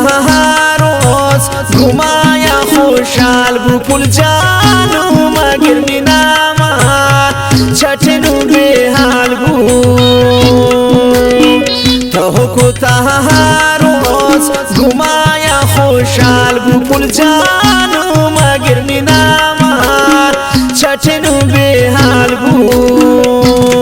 रोज घुमाया खुशाल बुपुल जानू मगर मीनामा छठनु बेहाल बू तो को रोज घुमाया खुशाल बुपुल जानू मगर मीनामा छठनु बेहाल बू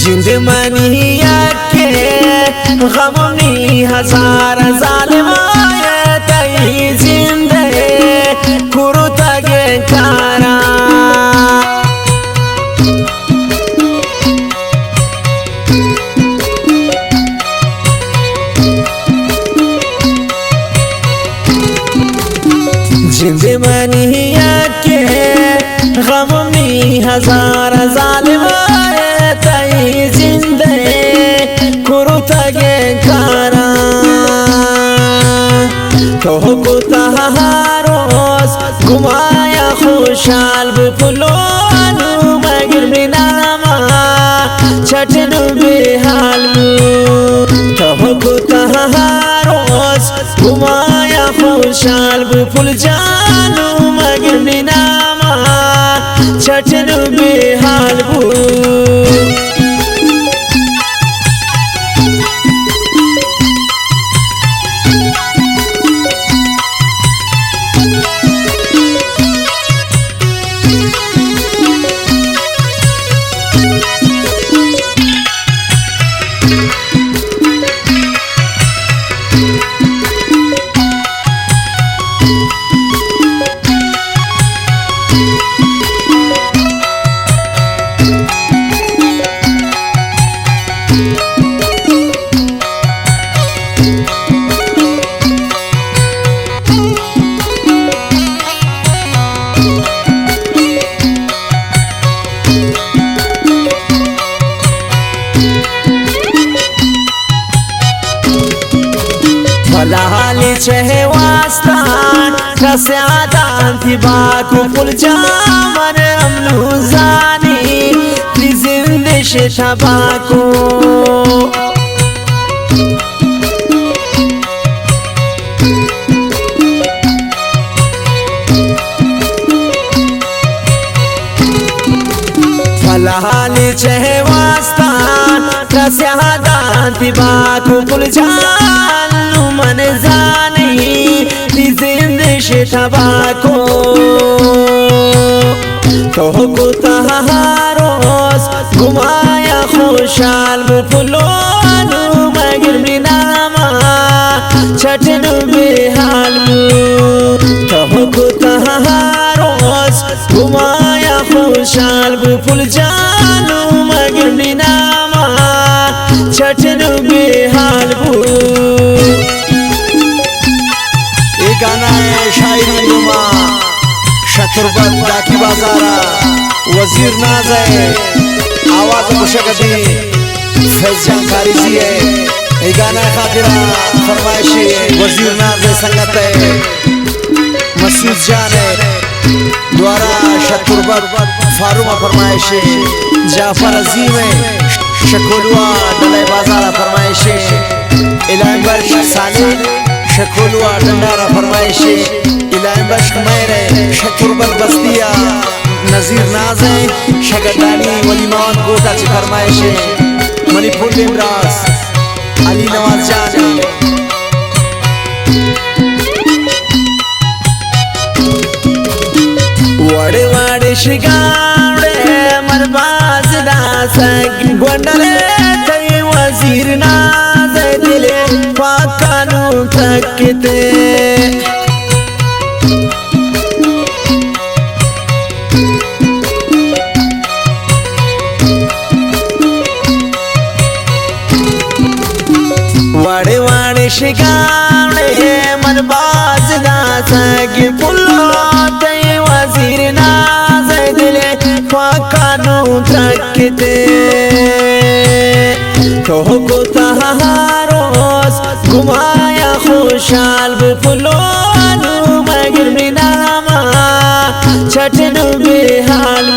जिंदमनिया के गमनी हजार जालिमाए तई जिंदे कुरुतगे कारा जिंदमनिया के गमनी हजार जालिमाए तई जिंदे कुरुतगे कारा तो को रोज घुमाया खुशाल बुपुलोनु मगर मीनामा छठनु बेहाल तो को रोज घुमाया खुशाल बुपुल जानू मगर मीनामा छठनु बेहाल लाली चहे वास्ता कस्यादान थी बाकु पुल जामन अमलू जानी ती जिंदिश शबाको लाली चहे वास्ता कस्यादान थी बाकु पुल जानू मन जानी ती जिंदिश शबाको तो को रोज घुमाया खुशाल बुपुलोनु मगर मीनामा छठनु बेहाल तो को रोज घुमाया खुशाल बुपुल जानू मगर मीनामा छठनु बेहाल गाना है शायरी नुमा शत्रुबत डाकी बाजारा वजीर नाज है आवाज मुशकदी फैजान खारिजी है ये गाना खातिरा फरमाइशी वजीर नाज संगत है मसूद जान है द्वारा शत्रुबत फारूमा फरमाइशी जाफर अजीम है शकोलुआ डले बाजारा फरमाइशी इलाम बर्श सानी शकोलुआ डंडारा फरमाइशी इलाम बश्क मेरे शत्रुबत बस्तिया नजीर नाज़े शगदानी वली मौन कोटा ची फरमाइशी मणिपुर लिमराज अली नवाज जान वड़े वड़े शिगाड़े मरबाज दास ساق قندلي تي وزيرنا زدلي فاكانو تكتي वाड़े वाड़े शिकारे मन बाज ना सके पुल्लो ते वजीर ना ज़दिले ख्वाकानो तकते तो को तहारोस घुमाया खुशाल पुल्लो अनु मगर मिनामा छटनु बेहाल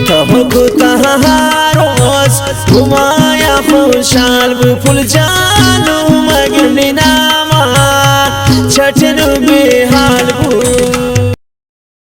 तो को तहारोस घुमाया खुशाल फुल जानू मगर